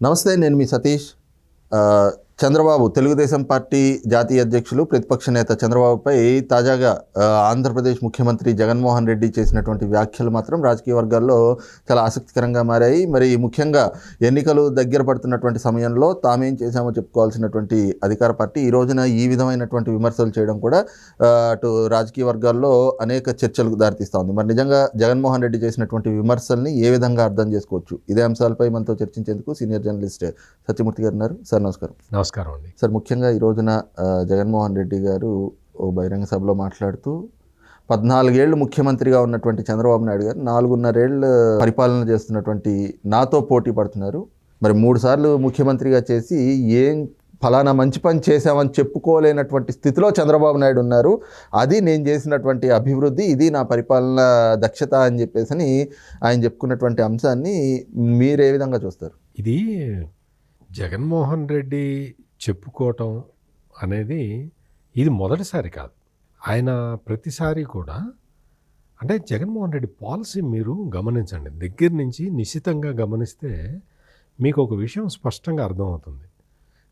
నమస్తే, నేను మీ సతీష్. చంద్రబాబు తెలుగుదేశం పార్టీ జాతీయ అధ్యక్షులు, ప్రతిపక్ష నేత చంద్రబాబుపై తాజాగా ఆంధ్రప్రదేశ్ ముఖ్యమంత్రి జగన్మోహన్ రెడ్డి చేసినటువంటి వ్యాఖ్యలు మాత్రం రాజకీయ వర్గాల్లో చాలా ఆసక్తికరంగా మారాయి. మరి ముఖ్యంగా ఎన్నికలు దగ్గర పడుతున్నటువంటి సమయంలో తామేం చేశామో చెప్పుకోవాల్సినటువంటి అధికార పార్టీ ఈ రోజున ఈ విధమైనటువంటి విమర్శలు చేయడం కూడా అటు రాజకీయ వర్గాల్లో అనేక చర్చలకు దారితీస్తూ ఉంది. మరి నిజంగా జగన్మోహన్ రెడ్డి చేసినటువంటి విమర్శల్ని ఏ విధంగా అర్థం చేసుకోవచ్చు? ఇదే అంశాలపై మనతో చర్చించేందుకు సీనియర్ జర్నలిస్ట్ సత్యమూర్తి గారు ఉన్నారు. సార్ నమస్కారం. నమస్కారం అండి. సార్, ముఖ్యంగా ఈ రోజున జగన్మోహన్ రెడ్డి గారు ఓ బహిరంగ సభలో మాట్లాడుతూ 14 ఏళ్ళు ముఖ్యమంత్రిగా ఉన్నటువంటి చంద్రబాబు నాయుడు గారు 4.5 ఏళ్ళు పరిపాలన చేస్తున్నటువంటి నాతో పోటీ పడుతున్నారు. మరి 3 సార్లు ముఖ్యమంత్రిగా చేసి ఏం ఫలానా మంచి పని చేశామని చెప్పుకోలేనటువంటి స్థితిలో చంద్రబాబు నాయుడు ఉన్నారు. అది నేను చేసినటువంటి అభివృద్ధి, ఇది నా పరిపాలన దక్షత అని చెప్పేసి ఆయన చెప్పుకున్నటువంటి అంశాన్ని మీరు ఏ విధంగా చూస్తారు? ఇది జగన్మోహన్ రెడ్డి చెప్పుకోవటం అనేది ఇది మొదటిసారి కాదు. ఆయన ప్రతిసారి కూడా అంటే జగన్మోహన్ రెడ్డి పాలసీ మీరు గమనించండి, దగ్గర నుంచి నిశితంగా గమనిస్తే మీకు ఒక విషయం స్పష్టంగా అర్థమవుతుంది.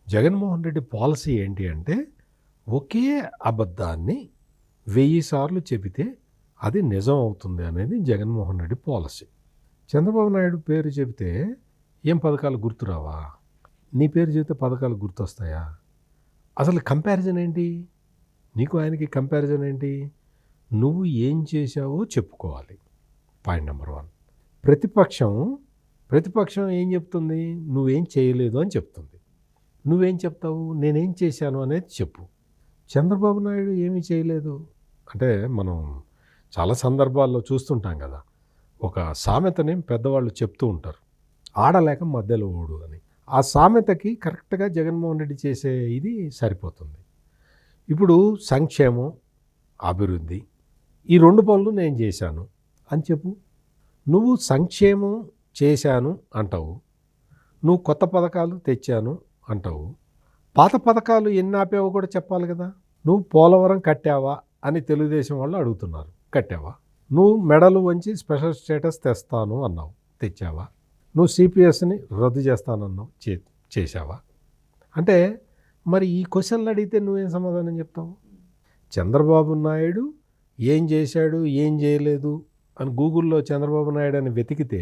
జగన్మోహన్ రెడ్డి పాలసీ ఏంటి అంటే ఒకే అబద్ధాన్ని 1000 సార్లు చెబితే అది నిజం అవుతుంది అనేది జగన్మోహన్ రెడ్డి పాలసీ. చంద్రబాబు నాయుడు పేరు చెబితే ఏం పథకాలు గుర్తురావా? నీ పేరు చెబితే పథకాలు గుర్తొస్తాయా? అసలు కంపారిజన్ ఏంటి? నీకు ఆయనకి కంపారిజన్ ఏంటి? నువ్వు ఏం చేశావో చెప్పుకోవాలి. Point number 1. ప్రతిపక్షం ఏం చెప్తుంది? నువ్వేం చేయలేదు అని చెప్తుంది. నువ్వేం చెప్తావు? నేనేం చేశాను అనేది చెప్పు. చంద్రబాబు నాయుడు ఏమీ చేయలేదు అంటే మనం చాలా సందర్భాల్లో చూస్తుంటాం కదా, ఒక సామెతని పెద్దవాళ్ళు చెప్తూ ఉంటారు, ఆడలేక మధ్యలో ఓడు అని. ఆ సామెతకి కరెక్ట్గా జగన్మోహన్ రెడ్డి చేసే ఇది సరిపోతుంది. ఇప్పుడు సంక్షేమం, అభివృద్ధి, ఈ 2 పనులు నేను చేశాను అని చెప్పు. నువ్వు సంక్షేమం చేశాను అంటావు, నువ్వు కొత్త పథకాలు తెచ్చాను అంటావు, పాత పథకాలు ఎన్ని ఆపావో కూడా చెప్పాలి కదా. నువ్వు పోలవరం కట్టావా అని తెలుగుదేశం వాళ్ళు అడుగుతున్నారు, కట్టావా? నువ్వు మెడలు వంచి స్పెషల్ స్టేటస్ తెస్తాను అన్నావు, తెచ్చావా? నువ్వు సిపిఎస్ని రద్దు చేస్తానన్నావు, చేశావా? అంటే మరి ఈ క్వశ్చన్లు అడిగితే నువ్వేం సమాధానం చెప్తావు? చంద్రబాబు నాయుడు ఏం చేశాడు, ఏం చేయలేదు అని గూగుల్లో చంద్రబాబు నాయుడు అని వెతికితే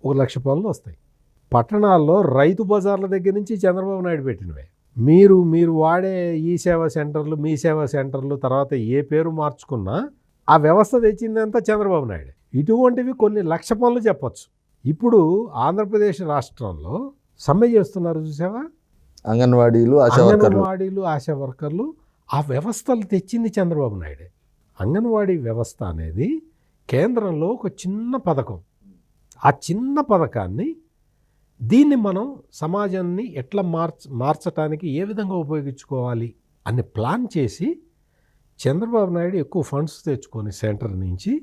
1,00,000 పనులు వస్తాయి. పట్టణాల్లో రైతు బజార్ల దగ్గర నుంచి చంద్రబాబు నాయుడు పెట్టినవే. మీరు వాడే ఈ సేవా సెంటర్లు, మీ సేవా సెంటర్లు, తర్వాత ఏ పేరు మార్చుకున్నా ఆ వ్యవస్థ తెచ్చిందంతా చంద్రబాబు నాయుడు. ఇటువంటివి కొన్ని 1,00,000 పనులు చెప్పచ్చు. ఇప్పుడు ఆంధ్రప్రదేశ్ రాష్ట్రంలో సమ్మె చేస్తున్నారు చూసావా, అంగన్వాడీలు, ఆశా వర్కర్లు. ఆ వ్యవస్థలు తెచ్చింది చంద్రబాబు నాయుడే. అంగన్వాడీ వ్యవస్థ అనేది కేంద్రంలో ఒక చిన్న పథకం. ఆ చిన్న పథకాన్ని దీన్ని మనం సమాజాన్ని ఎట్లా మార్చడానికి ఏ విధంగా ఉపయోగించుకోవాలి అని ప్లాన్ చేసి చంద్రబాబు నాయుడు ఎక్కువ ఫండ్స్ తెచ్చుకొని సెంటర్ నుంచి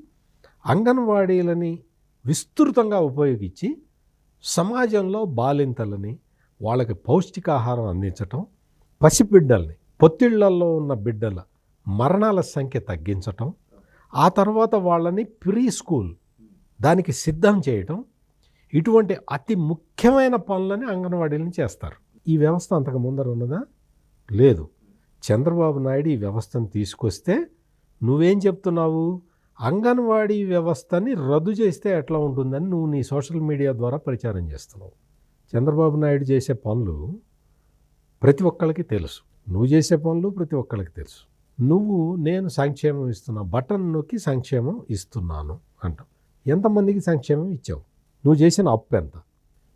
అంగన్వాడీలని విస్తృతంగా ఉపయోగించి సమాజంలో బాలింతలని, వాళ్ళకి పౌష్టికాహారం అందించటం, పసిబిడ్డల్ని, పొత్తిళ్లల్లో ఉన్న బిడ్డల మరణాల సంఖ్య తగ్గించటం, ఆ తర్వాత వాళ్ళని ప్రీ స్కూల్ దానికి సిద్ధం చేయటం, ఇటువంటి అతి ముఖ్యమైన పనులని అంగన్వాడీలను చేస్తారు. ఈ వ్యవస్థ అంతకు ముందర ఉన్నదా? లేదు. చంద్రబాబు నాయుడు ఈ వ్యవస్థను తీసుకొస్తే నువ్వేం చెప్తున్నావు? అంగన్వాడీ వ్యవస్థని రద్దు చేస్తే ఎట్లా ఉంటుందని నువ్వు నీ సోషల్ మీడియా ద్వారా ప్రచారం చేస్తున్నావు. చంద్రబాబు నాయుడు చేసే పనులు ప్రతి ఒక్కళ్ళకి తెలుసు, నువ్వు చేసే పనులు ప్రతి ఒక్కళ్ళకి తెలుసు. నువ్వు నేను సంక్షేమం ఇస్తున్నా, బటన్ నొక్కి సంక్షేమం ఇస్తున్నాను అంటావు. ఎంతమందికి సంక్షేమం ఇచ్చావు? నువ్వు చేసిన అప్పు ఎంత,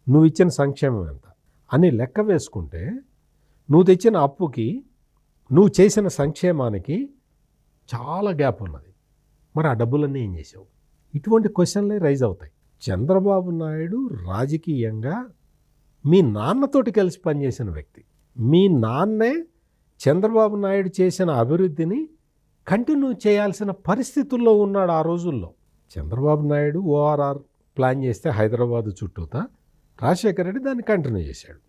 నువ్వు ఇచ్చిన సంక్షేమం ఎంత అని లెక్క వేసుకుంటే నువ్వు తెచ్చిన అప్పుకి నువ్వు చేసిన సంక్షేమానికి చాలా గ్యాప్ ఉన్నది. మరి ఆ డబ్బులన్నీ ఏం చేసావు? ఇటువంటి క్వశ్చన్లే రైజ్ అవుతాయి. చంద్రబాబు నాయుడు రాజకీయంగా మీ నాన్నతోటి కలిసి పనిచేసిన వ్యక్తి. మీ నాన్నే చంద్రబాబు నాయుడు చేసిన అభివృద్ధిని కంటిన్యూ చేయాల్సిన పరిస్థితుల్లో ఉన్నాడు ఆ రోజుల్లో. చంద్రబాబు నాయుడు ఓఆర్ఆర్ ప్లాన్ చేస్తే హైదరాబాదు చుట్టూతా, రాజశేఖర రెడ్డి దాన్ని కంటిన్యూ చేశాడు.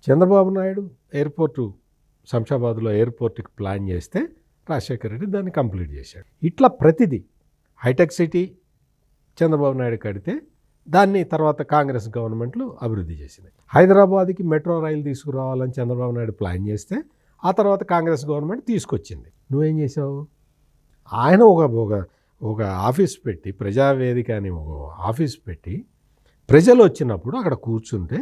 చంద్రబాబు నాయుడు ఎయిర్పోర్టు శంషాబాద్లో ఎయిర్పోర్ట్కి ప్లాన్ చేస్తే రాజశేఖర రెడ్డి దాన్ని కంప్లీట్ చేశాడు. ఇట్లా ప్రతిదీ హైటెక్ సిటీ చంద్రబాబు నాయుడు కడితే దాన్ని తర్వాత కాంగ్రెస్ గవర్నమెంట్లు అభివృద్ధి చేసినాయి. హైదరాబాద్కి మెట్రో రైలు తీసుకురావాలని చంద్రబాబు నాయుడు ప్లాన్ చేస్తే ఆ తర్వాత కాంగ్రెస్ గవర్నమెంట్ తీసుకొచ్చింది. నువ్వేం చేసావు? ఆయన ఒక ఆఫీస్ పెట్టి, ప్రజావేదిక అని ఒక ఆఫీస్ పెట్టి, ప్రజలు వచ్చినప్పుడు అక్కడ కూర్చుంటే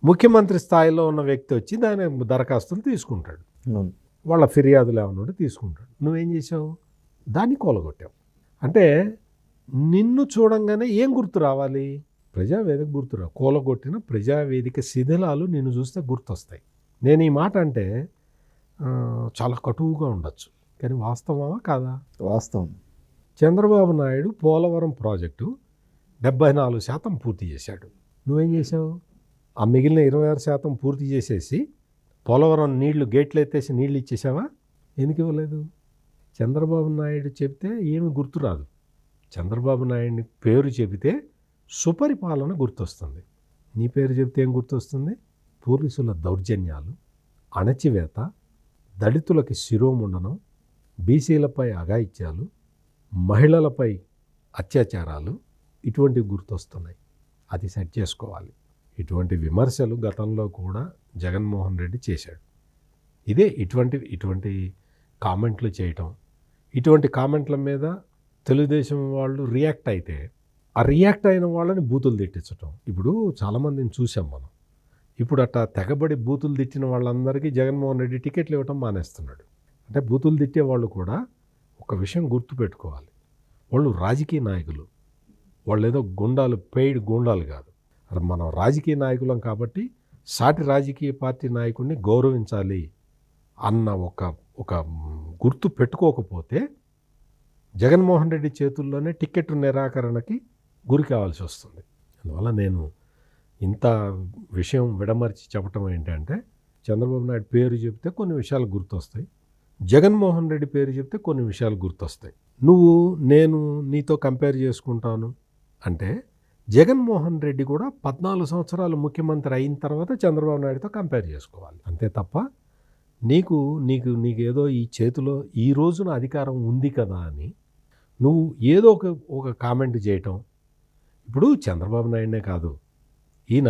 ముఖ్యమంత్రి స్థాయిలో ఉన్న వ్యక్తి వచ్చి దాని దరఖాస్తులు తీసుకుంటాడు, వాళ్ళ ఫిర్యాదులు ఏమైనా ఉంటే తీసుకుంటాడు. నువ్వేం చేసావు? దాన్ని కూలగొట్టావు. అంటే నిన్ను చూడంగానే ఏం గుర్తు రావాలి? ప్రజావేదిక గుర్తురా. కూలగొట్టిన ప్రజావేదిక శిథిలాలు నిన్ను చూస్తే గుర్తొస్తాయి. నేను ఈ మాట అంటే చాలా కటువుగా ఉండొచ్చు, కానీ వాస్తవమా కాదా? వాస్తవం. చంద్రబాబు నాయుడు పోలవరం ప్రాజెక్టు 74% పూర్తి చేశాడు. నువ్వేం చేసావు? ఆ మిగిలిన 26% పూర్తి చేసేసి పోలవరం నీళ్లు గేట్లు ఎత్తేసి నీళ్ళు ఇచ్చేసావా? ఎందుకు ఇవ్వలేదు? చంద్రబాబు నాయుడు చెప్తే ఏమి గుర్తురాదు. చంద్రబాబు నాయుడిని పేరు చెబితే సుపరిపాలన గుర్తొస్తుంది. నీ పేరు చెబితే ఏం గుర్తొస్తుంది? పోలీసుల దౌర్జన్యాలు, అణచివేత, దళితులకి శిరోముండనం, బీసీలపై అఘాయిత్యాలు, మహిళలపై అత్యాచారాలు, ఇటువంటివి గుర్తొస్తున్నాయి. అది సెట్ చేసుకోవాలి. ఇటువంటి విమర్శలు గతంలో కూడా జగన్మోహన్ రెడ్డి చేశాడు. ఇదే ఇటువంటి కామెంట్లు చేయటం, ఇటువంటి కామెంట్ల మీద తెలుగుదేశం వాళ్ళు రియాక్ట్ అయితే ఆ రియాక్ట్ అయిన వాళ్ళని బూతులు తిట్టించటం. ఇప్పుడు చాలామందిని చూసాం మనం. ఇప్పుడు అట్టా తెగబడి బూతులు తిట్టిన వాళ్ళందరికీ జగన్మోహన్ రెడ్డి టికెట్లు ఇవ్వటం మానేస్తున్నాడు. అంటే బూతులు తిట్టే వాళ్ళు కూడా ఒక విషయం గుర్తుపెట్టుకోవాలి, వాళ్ళు రాజకీయ నాయకులు, వాళ్ళు ఏదో గుండాలు, పెయిడ్ గుండాలు కాదు. మనం రాజకీయ నాయకులం కాబట్టి సాటి రాజకీయ పార్టీ నాయకుడిని గౌరవించాలి అన్న ఒక గుర్తు పెట్టుకోకపోతే జగన్మోహన్ రెడ్డి చేతుల్లోనే టికెట్ నిరాకరణకి గురి కావాల్సి వస్తుంది. అందువల్ల నేను ఇంత విషయం విడమర్చి చెప్పటం ఏంటంటే, చంద్రబాబు నాయుడు పేరు చెప్తే కొన్ని విషయాలు గుర్తొస్తాయి, జగన్మోహన్ రెడ్డి పేరు చెప్తే కొన్ని విషయాలు గుర్తొస్తాయి. నేను నీతో కంపేర్ చేసుకుంటాను అంటే జగన్మోహన్ రెడ్డి కూడా 14 సంవత్సరాలు ముఖ్యమంత్రి అయిన తర్వాత చంద్రబాబు నాయుడుతో కంపేర్ చేసుకోవాలి. అంతే తప్ప నీకు ఏదో ఈ చేతిలో ఈ రోజున అధికారం ఉంది కదా అని నువ్వు ఏదో ఒక కామెంట్ చేయటం. ఇప్పుడు చంద్రబాబు నాయుడునే కాదు, ఈయన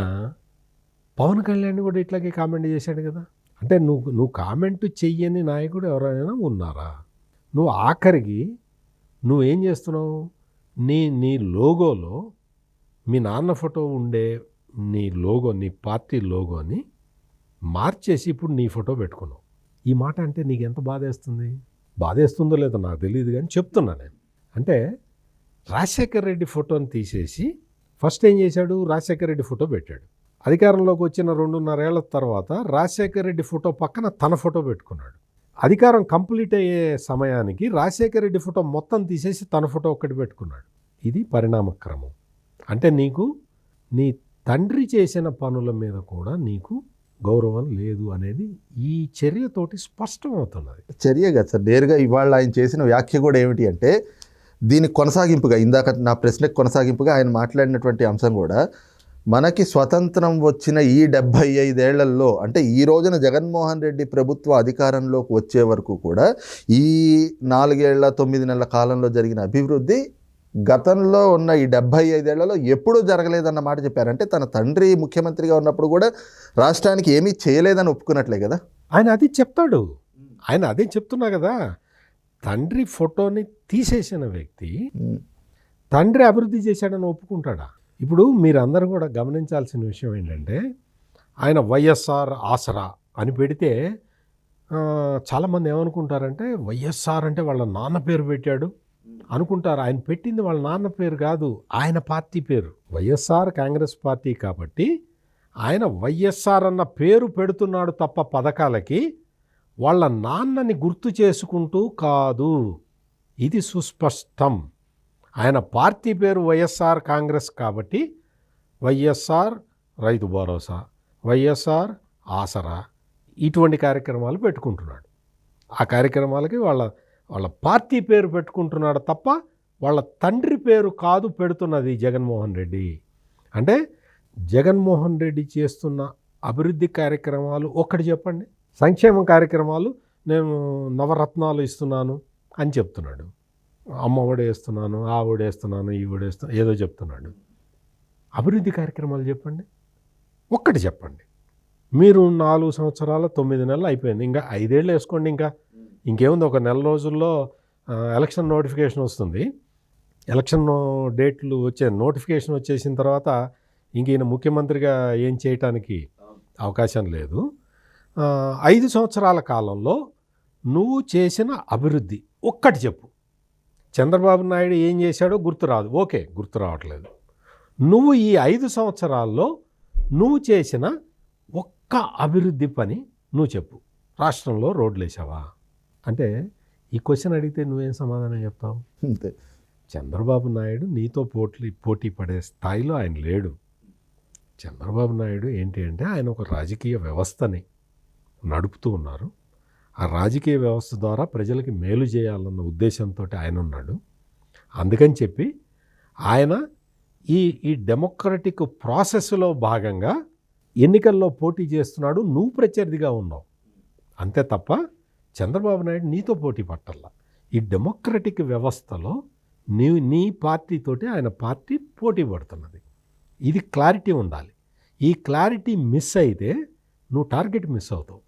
పవన్ కళ్యాణ్ కూడా ఇట్లాగే కామెంట్ చేశాడు కదా. అంటే నువ్వు కామెంట్ చెయ్యని నాయకుడు ఎవరైనా ఉన్నారా? నువ్వు ఆఖరికి నువ్వేం చేస్తున్నావు? నీ లోగోలో మీ నాన్న ఫోటో ఉండే నీ పార్టీ లోగోని మార్చేసి ఇప్పుడు నీ ఫోటో పెట్టుకున్నావు. ఈ మాట అంటే నీకు ఎంత బాధేస్తుంది? బాధేస్తుందో లేదో నాకు తెలియదు, కానీ చెప్తున్నా నేను. అంటే రాజశేఖర రెడ్డి ఫోటోని తీసేసి ఫస్ట్ ఏం చేశాడు? రాజశేఖర రెడ్డి ఫోటో పెట్టాడు. అధికారంలోకి వచ్చిన 2.5 ఏళ్ల తర్వాత రాజశేఖర రెడ్డి ఫోటో పక్కన తన ఫోటో పెట్టుకున్నాడు. అధికారం కంప్లీట్ అయ్యే సమయానికి రాజశేఖర రెడ్డి ఫోటో మొత్తం తీసేసి తన ఫోటో ఒక్కటి పెట్టుకున్నాడు. ఇది పరిణామక్రమం. అంటే నీ తండ్రి చేసిన పనుల మీద కూడా నీకు గౌరవం లేదు అనేది ఈ చర్యతోటి స్పష్టమవుతున్నది. చర్య కదా సార్, నేరుగా ఇవాళ ఆయన చేసిన వ్యాఖ్య కూడా ఏమిటి అంటే, దీని కొనసాగింపుగా, ఇందాక నా ప్రశ్నకు కొనసాగింపుగా ఆయన మాట్లాడినటువంటి అంశం కూడా, మనకి స్వతంత్రం వచ్చిన ఈ 75 ఏళ్లలో, అంటే ఈ రోజున జగన్మోహన్ రెడ్డి ప్రభుత్వ అధికారంలోకి వచ్చే వరకు కూడా ఈ 4 ఏళ్ల 9 నెలల కాలంలో జరిగిన అభివృద్ధి గతంలో ఉన్న ఈ 75 ఏళ్లలో ఎప్పుడూ జరగలేదన్న మాట చెప్పారంటే, తన తండ్రి ముఖ్యమంత్రిగా ఉన్నప్పుడు కూడా రాష్ట్రానికి ఏమీ చేయలేదని ఒప్పుకున్నట్లే కదా. ఆయన అది చెప్తాడు. ఆయన అదే చెప్తున్నా కదా, తండ్రి ఫోటోని తీసేసిన వ్యక్తి తండ్రి అభివృద్ధి చేశాడని ఒప్పుకుంటాడా? ఇప్పుడు మీరందరూ కూడా గమనించాల్సిన విషయం ఏంటంటే, ఆయన వైఎస్ఆర్ ఆసరా అని పెడితే చాలామంది ఏమనుకుంటారంటే, వైఎస్ఆర్ అంటే వాళ్ళ నాన్న పేరు పెట్టాడు అనుకుంటారు. ఆయన పెట్టింది వాళ్ళ నాన్న పేరు కాదు, ఆయన పార్టీ పేరు. వైఎస్ఆర్ కాంగ్రెస్ పార్టీ కాబట్టి ఆయన వైఎస్ఆర్ అన్న పేరు పెడుతున్నాడు తప్ప పథకాలకి వాళ్ళ నాన్నని గుర్తు చేసుకుంటూ కాదు. ఇది సుస్పష్టం. ఆయన పార్టీ పేరు వైఎస్ఆర్ కాంగ్రెస్ కాబట్టి వైఎస్ఆర్ రైతు భరోసా, వైఎస్ఆర్ ఆసరా, ఇటువంటి కార్యక్రమాలు పెట్టుకుంటున్నాడు. ఆ కార్యక్రమాలకి వాళ్ళ పార్టీ పేరు పెట్టుకుంటున్నాడు తప్ప వాళ్ళ తండ్రి పేరు కాదు పెడుతున్నది జగన్మోహన్ రెడ్డి. అంటే జగన్మోహన్ రెడ్డి చేస్తున్న అభివృద్ధి కార్యక్రమాలు ఒక్కటి చెప్పండి. సంక్షేమ కార్యక్రమాలు, నేను నవరత్నాలు ఇస్తున్నాను అని చెప్తున్నాడు, అమ్మ ఒడి వేస్తున్నాను, ఆ ఒడి వేస్తున్నాను, ఈ ఒడి వేస్తున్నాను, ఏదో చెప్తున్నాడు. అభివృద్ధి కార్యక్రమాలు చెప్పండి, ఒక్కటి చెప్పండి. మీరు 4 సంవత్సరాల 9 నెలలు అయిపోయింది, ఇంకా 5 ఏళ్ళు వేసుకోండి. ఇంకేముంది, ఒక నెల రోజుల్లో ఎలక్షన్ నోటిఫికేషన్ వస్తుంది. ఎలక్షన్ డేట్లు నోటిఫికేషన్ వచ్చేసిన తర్వాత ఇంక ఈయన ముఖ్యమంత్రిగా ఏం చేయటానికి అవకాశం లేదు. 5 సంవత్సరాల కాలంలో నువ్వు చేసిన అభివృద్ధి ఒక్కటి చెప్పు. చంద్రబాబు నాయుడు ఏం చేశాడో గుర్తురాదు, ఓకే, గుర్తు రావట్లేదు. నువ్వు ఈ 5 సంవత్సరాల్లో నువ్వు చేసిన ఒక్క అభివృద్ధి పని నువ్వు చెప్పు. రాష్ట్రంలో రోడ్లు వేసావా అంటే ఈ క్వశ్చన్ అడిగితే నువ్వేం సమాధానం చెప్తావు? అంతే. చంద్రబాబు నాయుడు నీతో పోటీ పడే స్థాయిలో ఆయన లేడు. చంద్రబాబు నాయుడు ఏంటి అంటే ఆయన ఒక రాజకీయ వ్యవస్థని నడుపుతూ ఉన్నారు. ఆ రాజకీయ వ్యవస్థ ద్వారా ప్రజలకి మేలు చేయాలన్న ఉద్దేశంతో ఆయన ఉన్నాడు. అందుకని చెప్పి ఆయన ఈ డెమోక్రటిక్ ప్రాసెస్లో భాగంగా ఎన్నికల్లో పోటీ చేస్తున్నాడు. నువ్వు ప్రత్యర్థిగా ఉన్నావు అంతే తప్ప చంద్రబాబు నాయుడు నీతో పోటీ పట్టల్లా. ఈ డెమోక్రటిక్ వ్యవస్థలో నీ పార్టీతోటి ఆయన పార్టీ పోటీ పడుతున్నది. ఇది క్లారిటీ ఉండాలి. ఈ క్లారిటీ మిస్ అయితే నువ్వు టార్గెట్ మిస్ అవుతావు.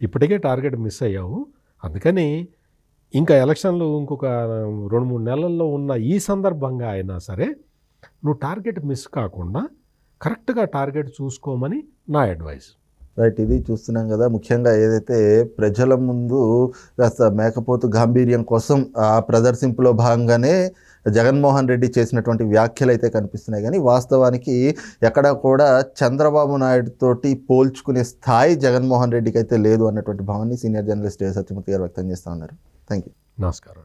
ఇప్పటికే టార్గెట్ మిస్ అయ్యావు. అందుకని ఇంకా ఎలక్షన్లు ఇంకొక 2-3 నెలల్లో ఉన్న ఈ సందర్భంగా అయినా సరే నువ్వు టార్గెట్ మిస్ కాకుండా కరెక్ట్గా టార్గెట్ చూసుకోమని నా అడ్వైస్. రైట్, ఇది చూస్తున్నాం కదా, ముఖ్యంగా ఏదైతే ప్రజల ముందు కాస్త మేకపోతు గాంభీర్యం కోసం ఆ ప్రదర్శింపులో భాగంగానే జగన్మోహన్ రెడ్డి చేసినటువంటి వ్యాఖ్యలు అయితే కనిపిస్తున్నాయి. కానీ వాస్తవానికి ఎక్కడ కూడా చంద్రబాబు నాయుడు తోటి పోల్చుకునే స్థాయి జగన్మోహన్ రెడ్డికి అయితే లేదు అన్నటువంటి భావాన్ని సీనియర్ జర్నలిస్ట్ సత్యమూర్తి గారు వ్యక్తం చేస్తూ ఉన్నారు. Thank you. నమస్కారం.